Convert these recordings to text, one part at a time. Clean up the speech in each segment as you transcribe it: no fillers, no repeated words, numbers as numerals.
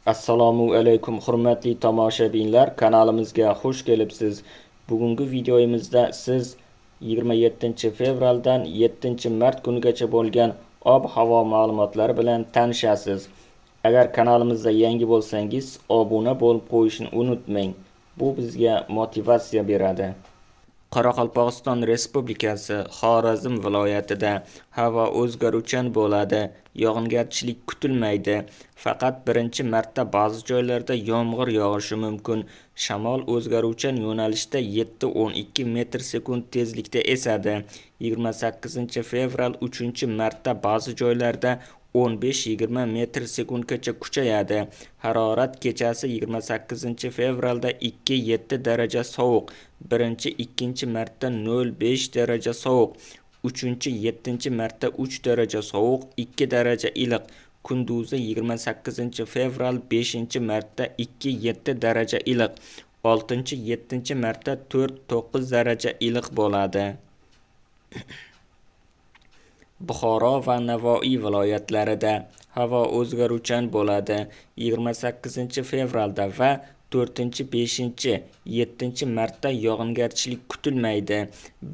Assalomu alaykum hurmatli tomoshabinlar, kanalimizga xush kelibsiz. Bugungi videomizda siz 27-fevraldan 7-mart kunigacha bo'lgan ob-havo ma'lumotlari bilan tanishasiz. Agar kanalimizda yangi bo'lsangiz, obuna bo'lib qo'yishni unutmang. Bu bizga motivatsiya beradi. Qoraqalpog'iston Respublikasi Xorazm viloyatida havo o'zgaruvchan bo'ladi. Yog'ingarchilik kutilmaydi. Faqat birinchi marta ba'zi joylarda yomg'ir yog'ishi mumkin. Shamol o'zgaruvchan yo'nalishda 7-12 metr sekund tezlikda esadi. 28-fevral 3-marta ba'zi joylarda 15-20 metr sekundgacha kuchayadi. Harorat kechasi 28-fevralda 2-7 daraja sovuq, 1-2 marta 0-5 daraja sovuq, 3-7 marta 3 daraja sovuq, 2 daraja iliq. Kunduzi 28-fevral 5-marta 2-7 daraja iliq, 6-7 marta 4-9 daraja iliq bo'ladi. Buxoro va Navoiy viloyatlarida havo o'zgaruvchan bo'ladi. 28-fevralda va 4, 5, 7 marta yog'ingarchilik kutilmaydi.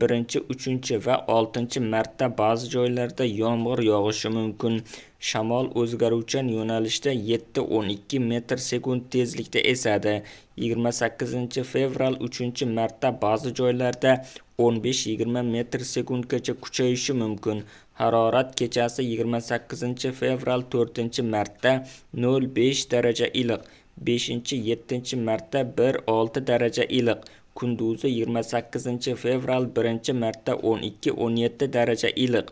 1, 3 va 6 marta ba'zi joylarda yomg'ir yog'ishi mumkin. Shamol o'zgaruvchan yo'nalishda 7-12 metr sekund tezlikda esadi. 28-fevral 3-marta ba'zi joylarda 15-20 metr sekundgacha kuchayishi mumkin. Harorat kechasi 28-fevral 4-marta 0-5 daraja iliq, 5-7 marta 1-6 daraja iliq. Kunduzi 28-fevral 1-marta 12-17 daraja iliq,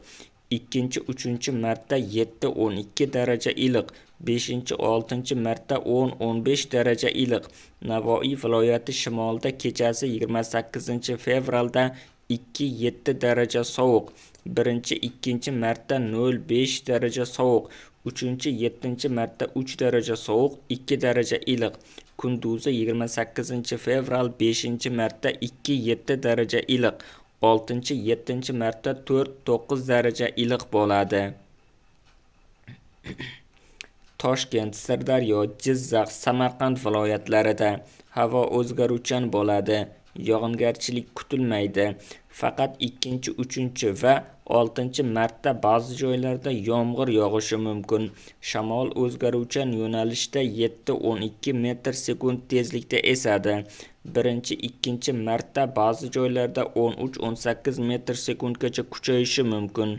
2-3 marta 7-12 daraja iliq, 5-6 marta 10-15 daraja iliq. Navoiy viloyati shimolida kechasi 28-fevralda 2-7 daraja sovuq, 1-2 marta 0-5 daraja sovuq, 3-7 marta 3 daraja sovuq, 2 daraja iliq. Kunduzi 28-fevral 5-marta 2-7 daraja iliq, 6-7 marta 4-9 daraja iliq bo'ladi. Toshkent, Sirdaryo, Jizzax, Samarqand viloyatlarida havo o'zgaruvchan bo'ladi. Yog'ingarchilik kutilmaydi. Faqat 2, 3 va 6 marta ba'zi joylarda yomg'ir yog'ishi mumkin. Shamol o'zgaruvchan yo'nalishda 7-12 metr sekund tezlikda esadi. 1-2 marta ba'zi joylarda 13-18 metr sekundgacha kuchayishi mumkin.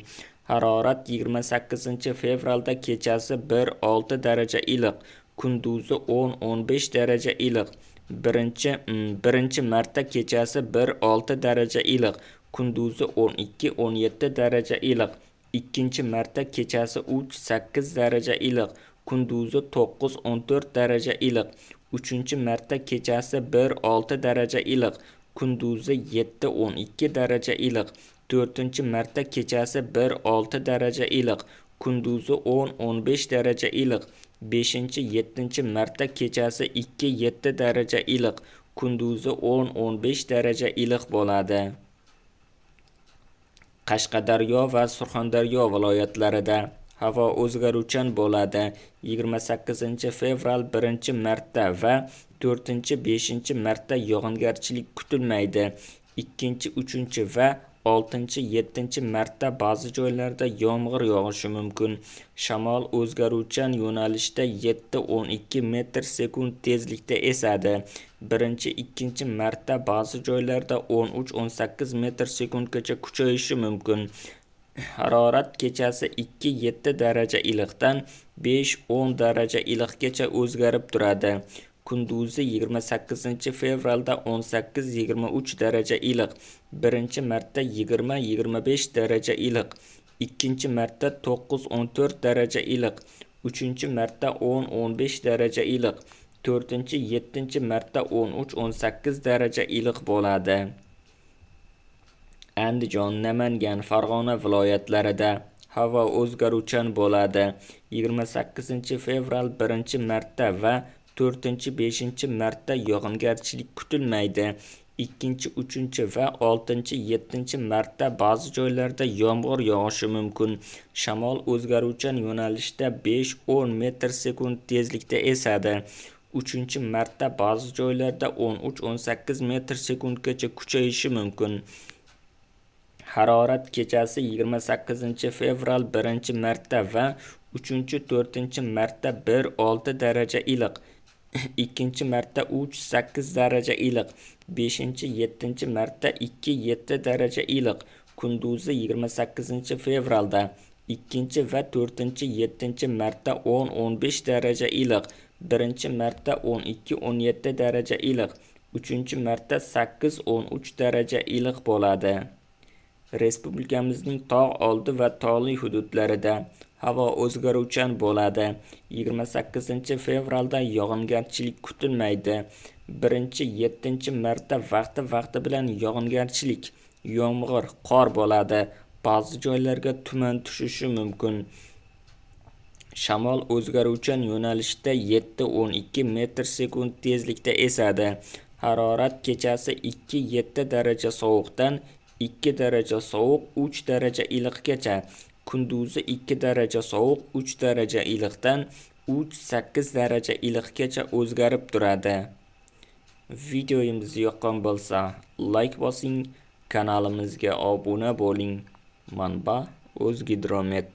Harorat 28-fevralda kechasi 1-6 daraja iliq, kunduzi 10-15 daraja iliq. 1 marta kechasi 1-6 daraja iliq, kunduzi 12-17 daraja iliq. 2 marta kechasi 3-8 daraja iliq, kunduzi 9-14 daraja iliq. 3 marta kechasi 1-6 daraja iliq, kunduzi 7-12 daraja iliq. 4 marta kechasi 1-6 daraja iliq, kunduzi 10-15 daraja iliq. 5-7 marta kechasi 2-7 daraja iliq, kunduzi 10-15 daraja iliq bo'ladi. Qashqadaryo va Surxondaryo viloyatlarida havo o'zgaruvchan bo'ladi. 28-fevral 1-marta va 4, 5 marta yog'ingarchilik kutilmaydi. 2, 3 va 6, 7 marta ba'zi joylarda yomg'ir yog'ishi mumkin. Shamol o'zgaruvchan yo'nalishda 7-12 metr sekund tezlikda esadi. 1-2 marta ba'zi joylarda 13-18 metr sekundgacha kuchayishi mumkin. Harorat kechasi 2-7 daraja iliqdan 5-10 daraja iliqgacha o'zgarib turadi. Kunduzi 28-fevralda 18-23 daraja iliq, 1 marta 20-25 daraja iliq, 2 marta 9-14 daraja iliq, 3 marta 10-15 daraja iliq, 4-7 marta 13-18 daraja iliq bo'ladi. Andijon, Namangan, Farg'ona viloyatlarida havo o'zgaruvchan bo'ladi. 28-fevral 1-marta va 4, 5 marta yog'ingarchilik kutilmaydi. ikkinchi, uchinchi va 6, 7 marta ba'zi joylarda yomg'ir yog'ishi mumkin. Shamol o'zgaruvchan yo'nalishda 5-10 metr/sekund tezlikda esadi. 3-marta ba'zi joylarda 13-18 metr/sekundgacha kuchayishi mumkin. Harorat kechasi 28-fevral 1-marta va 3-4-marta 1-6 daraja iliq, 2-marta 3-8 daraja iliq, 5-7-marta 2-7 daraja iliq. Kunduzi 28-fevralda 2 va 4-7-marta 10-15 daraja iliq, 1-marta 12-17 daraja iliq, 3-marta 8-13 daraja iliq bo'ladi. Respublikamizning tog' oldi va tog'li hududlarida havo o'zgaruvchan bo'ladi. 28-fevralda yog'ingarchilik kutilmaydi. 1-7-marta vaqti bilan yog'ingarchilik, yomg'ir, qor bo'ladi. Ba'zi joylarga tuman tushishi mumkin. Shamol o'zgaruvchan yo'nalishda 7-12 metr/sekund tezlikda esadi. Harorat kechasi 2-7 daraja sovuqdan 2 daraja sovuq 3 daraja iliqgacha, kunduzi 2 daraja sovuq 3 daraja iliqdan 3-8 daraja iliqgacha o'zgarib turadi. Videomiz yoqqan bo'lsa, like bosing, kanalimizga obuna bo'ling. Manba: O'zgidromet.